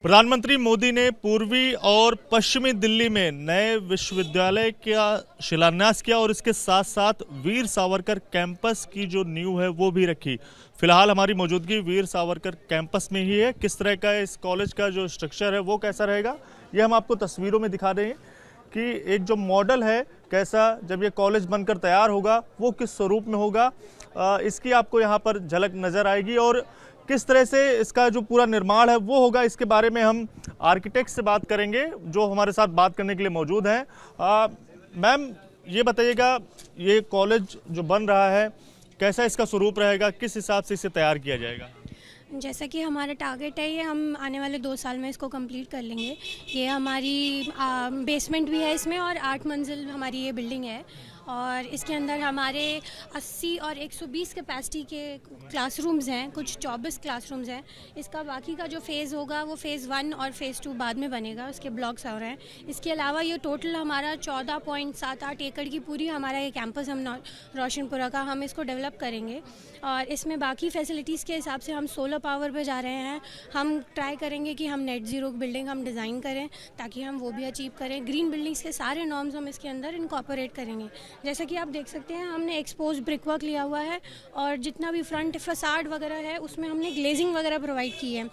प्रधानमंत्री मोदी ने पूर्वी और पश्चिमी दिल्ली में नए विश्वविद्यालय का शिलान्यास किया और इसके साथ साथ वीर सावरकर कैंपस की जो नींव है वो भी रखी। फिलहाल हमारी मौजूदगी वीर सावरकर कैंपस में ही है। किस तरह का इस कॉलेज का जो स्ट्रक्चर है वो कैसा रहेगा ये हम आपको तस्वीरों में दिखा रहे हैं कि एक जो मॉडल है कैसा जब ये कॉलेज बनकर तैयार होगा वो किस स्वरूप में होगा, इसकी आपको यहाँ पर झलक नज़र आएगी और किस तरह से इसका जो पूरा निर्माण है वो होगा। इसके बारे में हम आर्किटेक्ट से बात करेंगे जो हमारे साथ बात करने के लिए मौजूद हैं। मैम ये बताइएगा, ये कॉलेज जो बन रहा है कैसा इसका स्वरूप रहेगा, किस हिसाब से इसे तैयार किया जाएगा? जैसा कि हमारा टारगेट है, ये हम आने वाले 2 साल में इसको कंप्लीट कर लेंगे। ये हमारी बेसमेंट भी है इसमें और 8 मंजिल हमारी ये बिल्डिंग है और इसके अंदर हमारे 80 और 120 कैपेसिटी के क्लासरूम्स हैं, कुछ 24 क्लासरूम्स हैं। इसका बाकी का जो फेज़ होगा वो फ़ेज़ 1 और फ़ेज़ 2 बाद में बनेगा, उसके ब्लॉक्स हो रहे हैं। इसके अलावा ये टोटल हमारा 14.78 एकड़ की पूरी हमारा ये कैंपस हम रोशनपुरा का हम इसको डेवलप करेंगे और इसमें बाकी फैसिलिटीज़ के हिसाब से हम सोलर पावर पे जा रहे हैं। हम ट्राई करेंगे कि हम नेट ज़ीरो बिल्डिंग हम डिज़ाइन करें ताकि हम वो भी अचीव करें। ग्रीन बिल्डिंग्स के सारे नॉर्म्स हम इसके अंदर इनकॉर्पोरेट करेंगे। जैसा कि आप देख सकते हैं हमने एक्सपोज ब्रिक वर्क लिया हुआ है और जितना भी फ्रंट फसाड वगैरह है उसमें हमने ग्लेजिंग वगैरह प्रोवाइड की है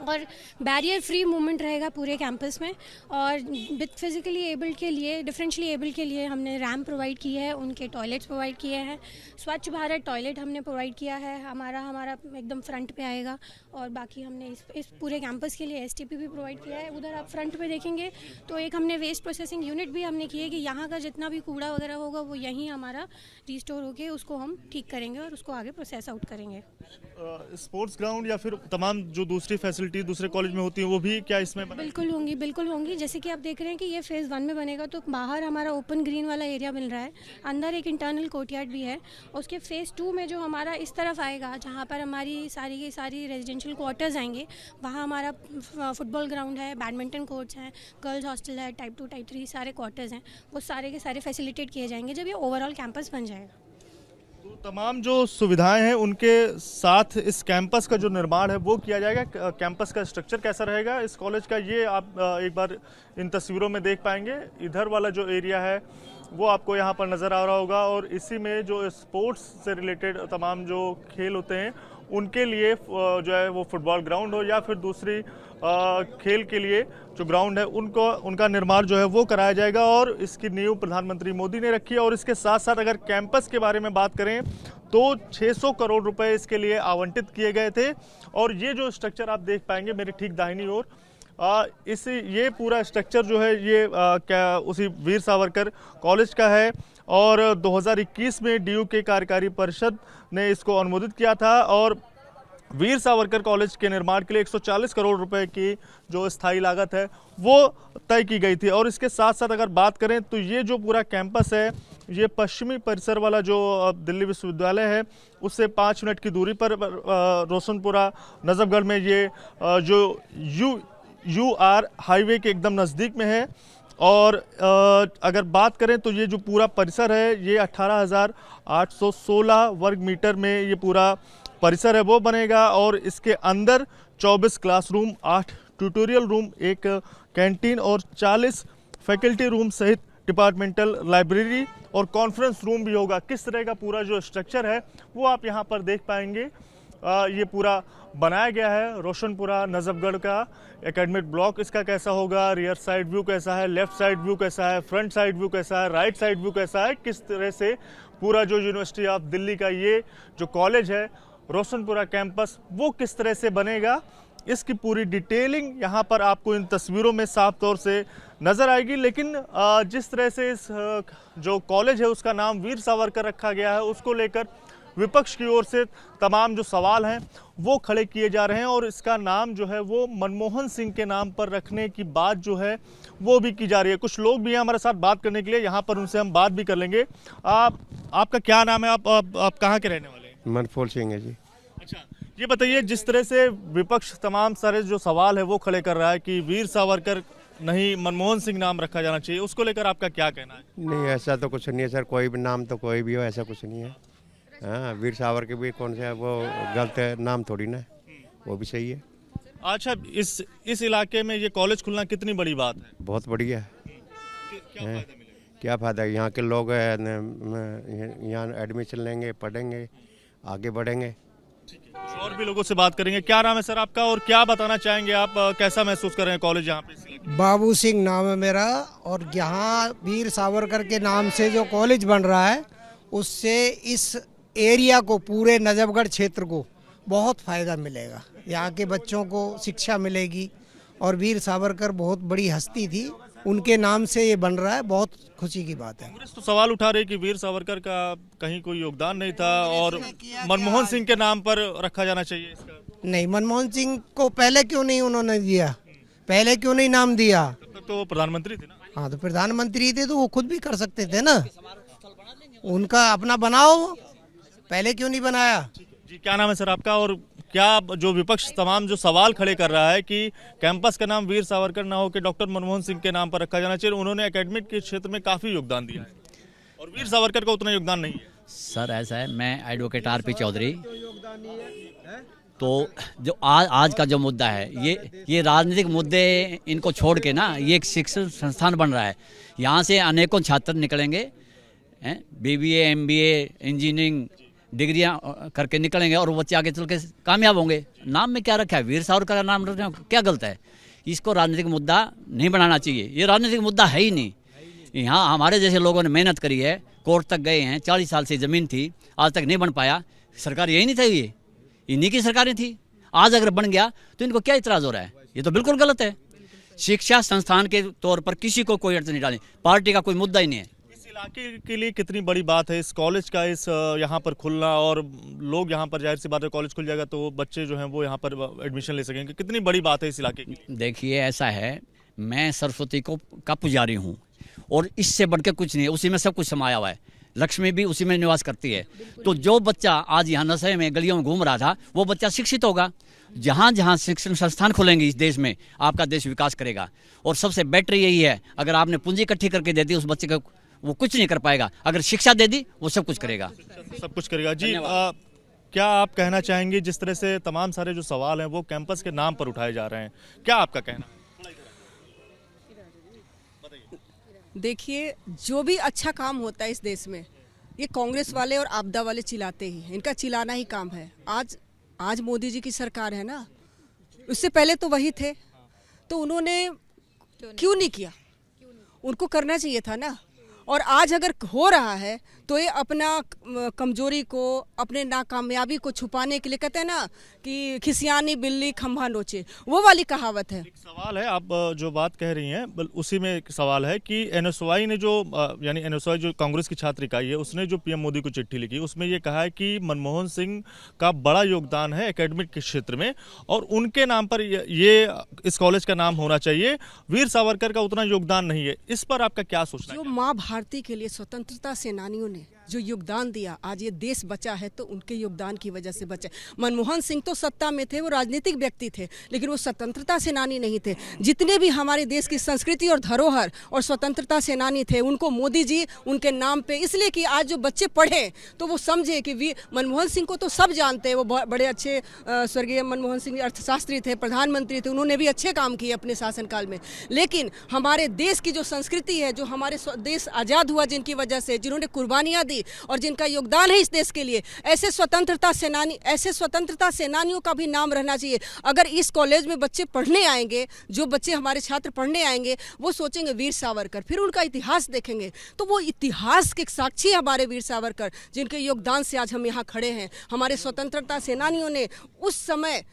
और बैरियर फ्री मूवमेंट रहेगा पूरे कैंपस में। और विद फिजिकली एबल्ड के लिए, डिफरेंशियली एबल्ड के लिए हमने रैम्प प्रोवाइड की है, उनके टॉयलेट्स प्रोवाइड किए हैं। स्वच्छ भारत टॉयलेट हमने प्रोवाइड किया है, हमारा एकदम फ्रंट पे आएगा। और बाकी हमने इस पूरे कैंपस के लिए एसटीपी भी प्रोवाइड किया है। उधर आप फ्रंट पे देखेंगे तो एक हमने वेस्ट प्रोसेसिंग यूनिट भी हमने की है कि यहाँ का जितना भी कूड़ा वगैरह होगा वो यहीं हमारा रिस्टोर होकर उसको हम ठीक करेंगे और उसको आगे प्रोसेस आउट करेंगे। स्पोर्ट्स ग्राउंड या फिर तमाम जो दूसरी फैसिलिटी दूसरे कॉलेज में होती है वो भी क्या इसमें बिल्कुल होंगी। जैसे कि आप देख रहे हैं कि ये फ़ेज़ 1 में बनेगा तो बाहर हमारा ओपन ग्रीन वाला एरिया मिल रहा है, अंदर एक इंटरनल कोर्टयार्ड भी है। उसके फ़ेज़ 2 में जो हमारा इस तरफ आएगा जहाँ पर हमारी सारी की सारी रेजिडेंशियल क्वार्टर्स आएंगे, वहाँ हमारा फुटबॉल ग्राउंड है, बैडमिंटन कोर्ट्स हैं, गर्ल्स हॉस्टल है, टाइप 2 टाइप 3 सारे क्वार्टर्स हैं, वो सारे के सारे फैसिलिटेट किए जाएंगे जब ये ओवरऑल कैंपस बन जाएगा। तो तमाम जो सुविधाएं हैं उनके साथ इस कैंपस का जो निर्माण है वो किया जाएगा। कैंपस का स्ट्रक्चर कैसा रहेगा इस कॉलेज का ये आप एक बार इन तस्वीरों में देख पाएंगे। इधर वाला जो एरिया है वो आपको यहाँ पर नज़र आ रहा होगा और इसी में जो स्पोर्ट्स से रिलेटेड तमाम जो खेल होते हैं उनके लिए जो है वो फुटबॉल ग्राउंड हो या फिर दूसरी खेल के लिए जो ग्राउंड है उनका निर्माण जो है वो कराया जाएगा और इसकी नींव प्रधानमंत्री मोदी ने रखी है। और इसके साथ साथ अगर कैंपस के बारे में बात करें तो 600 करोड़ रुपए इसके लिए आवंटित किए गए थे। और ये जो स्ट्रक्चर आप देख पाएंगे मेरे ठीक दाहिनी ओर, ये पूरा स्ट्रक्चर जो है ये क्या उसी वीर सावरकर कॉलेज का है और 2021 में डीयू के कार्यकारी परिषद ने इसको अनुमोदित किया था और वीर सावरकर कॉलेज के निर्माण के लिए 140 करोड़ रुपए की जो स्थायी लागत है वो तय की गई थी। और इसके साथ साथ अगर बात करें तो ये जो पूरा कैंपस है ये पश्चिमी परिसर वाला जो दिल्ली विश्वविद्यालय है उससे 5 मिनट की दूरी पर रोशनपुरा नजफगढ़ में ये जो यूआर हाईवे के एकदम नज़दीक में है। और अगर बात करें तो ये जो पूरा परिसर है ये 18,816 वर्ग मीटर में ये पूरा परिसर है वो बनेगा और इसके अंदर 24 क्लासरूम, 8 ट्यूटोरियल रूम, एक कैंटीन और 40 फैकल्टी रूम सहित डिपार्टमेंटल लाइब्रेरी और कॉन्फ्रेंस रूम भी होगा। किस तरह का पूरा जो स्ट्रक्चर है वो आप यहाँ पर देख पाएंगे। ये पूरा बनाया गया है रोशनपुरा नजफगढ़ का एकेडमिक ब्लॉक। इसका कैसा होगा, रियर साइड व्यू कैसा है, लेफ्ट साइड व्यू कैसा है, फ्रंट साइड व्यू कैसा है, राइट साइड व्यू कैसा है, किस तरह से पूरा जो यूनिवर्सिटी ऑफ दिल्ली का ये जो कॉलेज है रोशनपुरा कैंपस वो किस तरह से बनेगा, इसकी पूरी डिटेलिंग यहाँ पर आपको इन तस्वीरों में साफ तौर से नज़र आएगी। लेकिन जिस तरह से इस जो कॉलेज है उसका नाम वीर सावरकर रखा गया है उसको लेकर विपक्ष की ओर से तमाम जो सवाल हैं वो खड़े किए जा रहे हैं और इसका नाम जो है वो मनमोहन सिंह के नाम पर रखने की बात जो है वो भी की जा रही है। कुछ लोग भी हैं हमारे साथ बात करने के लिए, यहाँ पर उनसे हम बात भी कर लेंगे। आपका क्या नाम है, आप कहाँ के रहने वाले हैं? मनफूल सिंह है जी। अच्छा, ये बताइए जिस तरह से विपक्ष तमाम सारे जो सवाल है वो खड़े कर रहा है कि वीर सावरकर नहीं मनमोहन सिंह नाम रखा जाना चाहिए, उसको लेकर आपका क्या कहना है? नहीं, ऐसा तो कुछ नहीं है सर, कोई भी नाम तो कोई भी हो, ऐसा कुछ नहीं है। हाँ, वीर सावरकर भी कौन सा वो गलत नाम थोड़ी ना, वो भी सही है। अच्छा, इस इलाके में ये कॉलेज खुलना कितनी बड़ी बात है? बहुत बढ़िया है। क्या फायदा मिलेगा? क्या फ़ायदा, यहाँ के लोग यहाँ एडमिशन लेंगे, पढ़ेंगे, आगे बढ़ेंगे। कुछ और भी लोगों से बात करेंगे। क्या नाम है सर आपका और क्या बताना चाहेंगे आप? कैसा महसूस कर रहे हैं कॉलेज यहाँ पे इस इलाके में? बाबू सिंह नाम है मेरा। और यहाँ वीर सावरकर के नाम से जो कॉलेज बन रहा है उससे इस एरिया को, पूरे नजफगढ़ क्षेत्र को बहुत फ़ायदा मिलेगा। यहाँ के बच्चों को शिक्षा मिलेगी और वीर सावरकर बहुत बड़ी हस्ती थी, उनके नाम से ये बन रहा है, बहुत खुशी की बात है। कांग्रेस तो सवाल उठा रही कि वीर सावरकर का कहीं कोई योगदान नहीं था और मनमोहन सिंह के नाम पर रखा जाना चाहिए इसका। नहीं, मनमोहन सिंह को पहले क्यों नहीं उन्होंने दिया, पहले क्यों नहीं नाम दिया? तब तक तो वो प्रधानमंत्री थे ना। हाँ, तो प्रधानमंत्री थे तो वो खुद भी कर सकते थे ना, उनका अपना बनाओ, पहले क्यों नहीं बनाया? जी, क्या नाम है सर आपका और क्या जो विपक्ष तमाम जो सवाल खड़े कर रहा है कि कैंपस का नाम वीर सावरकर ना हो कि डॉक्टर मनमोहन सिंह के नाम पर रखा जाना चाहिए, उन्होंने एकेडमिक के क्षेत्र में काफी योगदान दिया है और वीर सावरकर का उतना योगदान नहीं है। सर ऐसा है, मैं एडवोकेट आर पी चौधरी। तो जो आज का जो मुद्दा है, ये राजनीतिक मुद्दे इनको छोड़ के ना, ये एक शिक्षण संस्थान बन रहा है। यहाँ से अनेकों छात्र निकलेंगे, BBA MBA इंजीनियरिंग डिग्रियां करके निकलेंगे और वो बच्चे आगे चल के कामयाब होंगे। नाम में क्या रखा है, वीर सावरकर का नाम रखना क्या गलत है? इसको राजनीतिक मुद्दा नहीं बनाना चाहिए, ये राजनीतिक मुद्दा है ही नहीं। यहाँ हमारे जैसे लोगों ने मेहनत करी है, कोर्ट तक गए हैं, 40 साल से ज़मीन थी, आज तक नहीं बन पाया। सरकार यही नहीं थी, ये इन्हीं की सरकारें थी। आज अगर बन गया तो इनको क्या इतराज़ हो रहा है? ये तो बिल्कुल गलत है। शिक्षा संस्थान के तौर पर किसी को कोई अड़चन नहीं डालनी, पार्टी का कोई मुद्दा ही नहीं है। इस इलाके के लिए कितनी बड़ी बात है इस कॉलेज का, इस यहाँ पर खुलना, और लोग यहाँ पर, जाहिर सी बात है कॉलेज खुल जाएगा तो बच्चे जो हैं वो यहाँ पर एडमिशन ले सकेंगे। कितनी बड़ी बात है इस इलाके की? देखिए ऐसा है, मैं सरस्वती का पुजारी हूँ और इससे बढ़ के कुछ नहीं है, उसी में सब कुछ समाया हुआ है। लक्ष्मी भी उसी में निवास करती है। तो जो बच्चा आज यहाँ नशे में गलियों में घूम रहा था, वो बच्चा शिक्षित होगा। जहाँ जहाँ शिक्षण संस्थान खुलेंगे इस देश में, आपका देश विकास करेगा। और सबसे बेटर यही है, अगर आपने पूंजी इकट्ठी करके दे दी उस बच्चे को, वो कुछ नहीं कर पाएगा। अगर शिक्षा दे दी, वो सब कुछ करेगा, सब कुछ करेगा। जी, क्या आप कहना चाहेंगे, जिस तरह से तमाम सारे जो सवाल हैं वो कैंपस के नाम पर उठाए जा रहे हैं, क्या आपका कहना? देखिए, जो भी अच्छा काम होता है इस देश में, ये कांग्रेस वाले और आपदा वाले चिल्लाते ही हैं, इनका चिल्लाना ही काम है। आज मोदी जी की सरकार है ना, उससे पहले तो वही थे, तो उन्होंने क्यों नहीं किया? उनको करना चाहिए था ना। और आज अगर हो रहा है तो ये अपना कमजोरी को, अपने नाकामयाबी को छुपाने के लिए, कहते हैं ना कि खिसियानी बिल्ली खंभा नोचे, वो वाली कहावत है। एक सवाल है, आप जो बात कह रही हैं उसी में एक सवाल है कि NSY ने जो, यानी NSY जो कांग्रेस की छात्र इकाई है, उसने जो PM मोदी को चिट्ठी लिखी, उसमें ये कहा है कि मनमोहन सिंह का बड़ा योगदान है एकेडमिक के क्षेत्र में और उनके नाम पर ये इस कॉलेज का नाम होना चाहिए, वीर सावरकर का उतना योगदान नहीं है। इस पर आपका क्या सोचना है? जो माँ भारती के लिए स्वतंत्रता सेनानियों ने जो योगदान दिया, आज ये देश बचा है तो उनके योगदान की वजह से बचा। मनमोहन सिंह तो सत्ता में थे, वो राजनीतिक व्यक्ति थे, लेकिन वो स्वतंत्रता सेनानी नहीं थे। जितने भी हमारे देश की संस्कृति और धरोहर और स्वतंत्रता सेनानी थे, उनको मोदी जी उनके नाम पे, इसलिए कि आज जो बच्चे पढ़े तो वो समझे कि मनमोहन सिंह को तो सब जानते हैं, वो बड़े अच्छे, स्वर्गीय मनमोहन सिंह अर्थशास्त्री थे, प्रधानमंत्री थे, उन्होंने भी अच्छे काम किए अपने शासनकाल में। लेकिन हमारे देश की जो संस्कृति है, जो हमारे देश आज़ाद हुआ जिनकी वजह से, जिन्होंने कुर्बानियाँ दी और जिनका योगदान है इस देश के लिए, ऐसे स्वतंत्रता सेनानियों का भी नाम रहना चाहिए। अगर इस कॉलेज में बच्चे पढ़ने आएंगे, जो बच्चे हमारे छात्र पढ़ने आएंगे, वो सोचेंगे वीर सावरकर, फिर उनका इतिहास देखेंगे तो वो इतिहास के साक्षी हमारे वीर सावरकर, जिनके योगदान से आज हम यहाँ खड़े हैं। हमारे स्वतंत्रता सेनानियों ने उस समय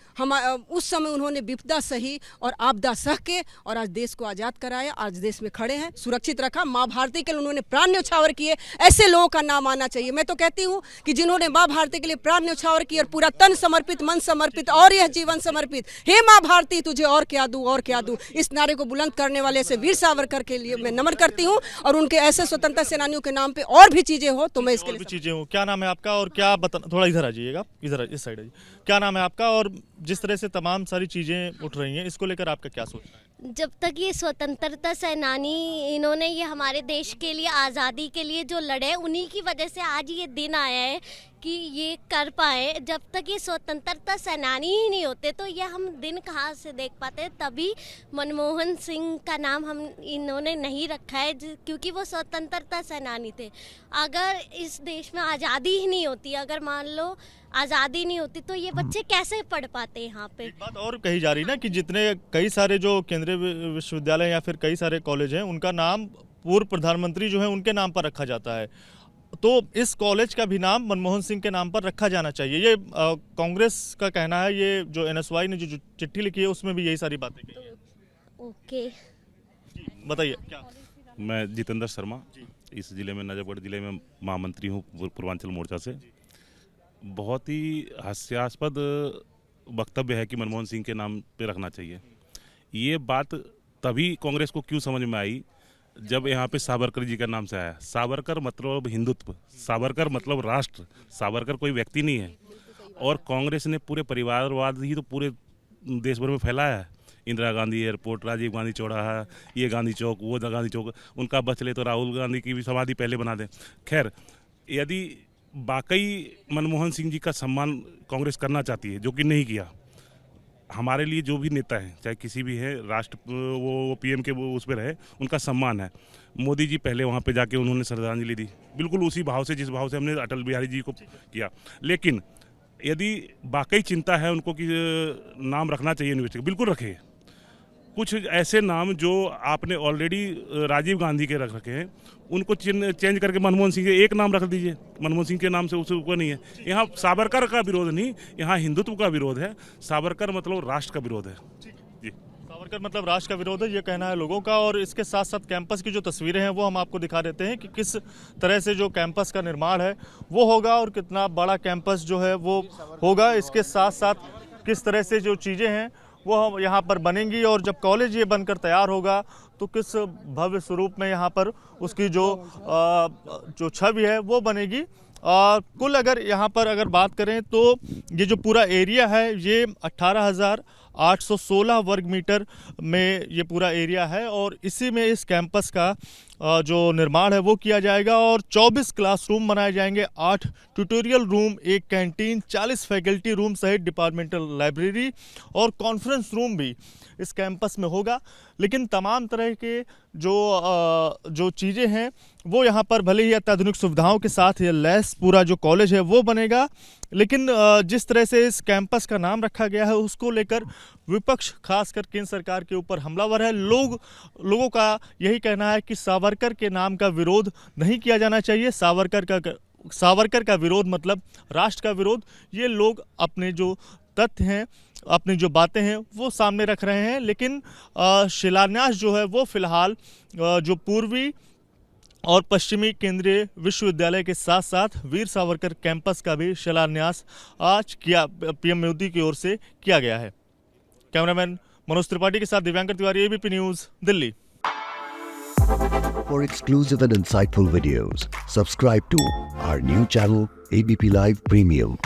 उन्होंने विपदा सही और आपदा सह के और आज देश को आज़ाद कराया, आज देश में खड़े हैं, सुरक्षित रखा। माँ भारती के लिए उन्होंने प्राण न्यौछावर किए, ऐसे लोगों का नाम आना चाहिए। मैं तो कहती हूँ कि जिन्होंने माँ भारती के लिए प्राण न्यौछावर किया और पूरा तन समर्पित, मन समर्पित और यह जीवन समर्पित, हे माँ भारती तुझे और क्या दूं, और क्या दूं, इस नारे को बुलंद करने वाले ऐसे वीर सावरकर के लिए मैं नमन करती हूँ। और उनके ऐसे स्वतंत्रता सेनानियों के नाम पे और भी चीजें हो तो मैं इसके लिए चीजें हो। क्या नाम है आपका और क्या थोड़ा इधर आ जाइएगा, इधर इस साइड आइए। क्या नाम है आपका और जिस तरह से तमाम सारी चीजें उठ रही हैं, इसको लेकर आपका क्या सोचना है? जब तक ये स्वतंत्रता सेनानी, इन्होंने ये हमारे देश के लिए, आज़ादी के लिए जो लड़े, उन्हीं की वजह से आज ये दिन आया है कि ये कर पाए। जब तक ये स्वतंत्रता सेनानी ही नहीं होते तो ये हम दिन कहाँ से देख पाते। तभी मनमोहन सिंह का नाम हम इन्होंने नहीं रखा है क्योंकि वो स्वतंत्रता सेनानी थे। अगर इस देश में आज़ादी ही नहीं होती, अगर मान लो आज़ादी नहीं होती तो ये बच्चे कैसे पढ़ पाते यहाँ पे। एक बात और कही जा रही ना कि जितने कई सारे जो केंद्रीय विश्वविद्यालय या फिर कई सारे कॉलेज हैं उनका नाम पूर्व प्रधानमंत्री जो है उनके नाम पर रखा जाता है, तो इस कॉलेज का भी नाम मनमोहन सिंह के नाम पर रखा जाना चाहिए। ये कांग्रेस का कहना है। ये जो NSY ने जो चिट्ठी लिखी है उसमें भी यही सारी बातें कही है। ओके, बताइए क्या। मैं जितेंद्र शर्मा, इस ज़िले में नजफगढ़ ज़िले में महामंत्री हूँ पूर्वांचल मोर्चा से। बहुत ही हास्यास्पद वक्तव्य है कि मनमोहन सिंह के नाम पे रखना चाहिए। ये बात तभी कांग्रेस को क्यों समझ में आई जब यहाँ पे सावरकर जी का नाम से आया। सावरकर मतलब हिंदुत्व, सावरकर मतलब राष्ट्र, सावरकर कोई व्यक्ति नहीं है। और कांग्रेस ने पूरे परिवारवाद ही तो पूरे देश भर में फैलाया है। इंदिरा गांधी एयरपोर्ट, राजीव गांधी चौराहा, ये गांधी चौक, वो गांधी चौक, उनका बच ले तो राहुल गांधी की भी समाधि पहले बना दें। खैर, यदि वाकई मनमोहन सिंह जी का सम्मान कांग्रेस करना चाहती है, जो कि नहीं किया, हमारे लिए जो भी नेता हैं चाहे किसी भी है, राष्ट्र वो PM के वो उस पर रहे, उनका सम्मान है। मोदी जी पहले वहाँ पे जाके उन्होंने श्रद्धांजलि दी, बिल्कुल उसी भाव से जिस भाव से हमने अटल बिहारी जी को किया। लेकिन यदि वाकई चिंता है उनको कि नाम रखना चाहिए यूनिवर्सिटी, बिल्कुल रखे। कुछ ऐसे नाम जो आपने ऑलरेडी राजीव गांधी के रख रखे हैं उनको चेंज करके मनमोहन सिंह के एक नाम रख दीजिए। मनमोहन सिंह के नाम से उसको नहीं है। यहाँ सावरकर का विरोध नहीं, यहाँ हिंदुत्व का विरोध है। सावरकर मतलब राष्ट्र का विरोध है। जी, सावरकर मतलब राष्ट्र का विरोध है, ये कहना है लोगों का। और इसके साथ साथ कैंपस की जो तस्वीरें हैं वो हम आपको दिखा देते हैं कि किस तरह से जो कैंपस का निर्माण है वो होगा और कितना बड़ा कैंपस जो है वो होगा। इसके साथ साथ किस तरह से जो चीज़ें हैं वो हम यहाँ पर बनेंगी और जब कॉलेज ये बनकर तैयार होगा तो किस भव्य स्वरूप में यहाँ पर उसकी जो छवि है वो बनेगी। कुल अगर यहाँ पर अगर बात करें तो ये जो पूरा एरिया है ये 18,816 वर्ग मीटर में ये पूरा एरिया है और इसी में इस कैंपस का जो निर्माण है वो किया जाएगा। और 24 क्लासरूम बनाए जाएंगे, 8 tutorial room, 1 canteen, 40 faculty room सहित डिपार्टमेंटल लाइब्रेरी और कॉन्फ्रेंस रूम भी इस कैंपस में होगा। लेकिन तमाम तरह के जो चीज़ें हैं वो यहाँ पर भले ही अत्याधुनिक सुविधाओं के साथ ये लैस पूरा जो कॉलेज है वो बनेगा, लेकिन जिस तरह से इस कैंपस का नाम रखा गया है उसको लेकर विपक्ष खासकर केंद्र सरकार के ऊपर हमलावर है। लोगों का यही कहना है कि सावरकर के नाम का विरोध नहीं किया जाना चाहिए। सावरकर का विरोध मतलब राष्ट्र का विरोध। ये लोग अपने जो तथ्य हैं, अपनी जो बातें हैं वो सामने रख रहे हैं। लेकिन शिलान्यास जो है वो फिलहाल जो पूर्वी और पश्चिमी केंद्रीय विश्वविद्यालय के साथ साथ वीर सावरकर कैंपस का भी शिलान्यास आज PM मोदी की ओर से किया गया है। कैमरामैन मनोज त्रिपाठी के साथ Divyankar Tiwari, ABP news, Delhi. For exclusive and insightful videos, subscribe to our new channel ABP Live Premium.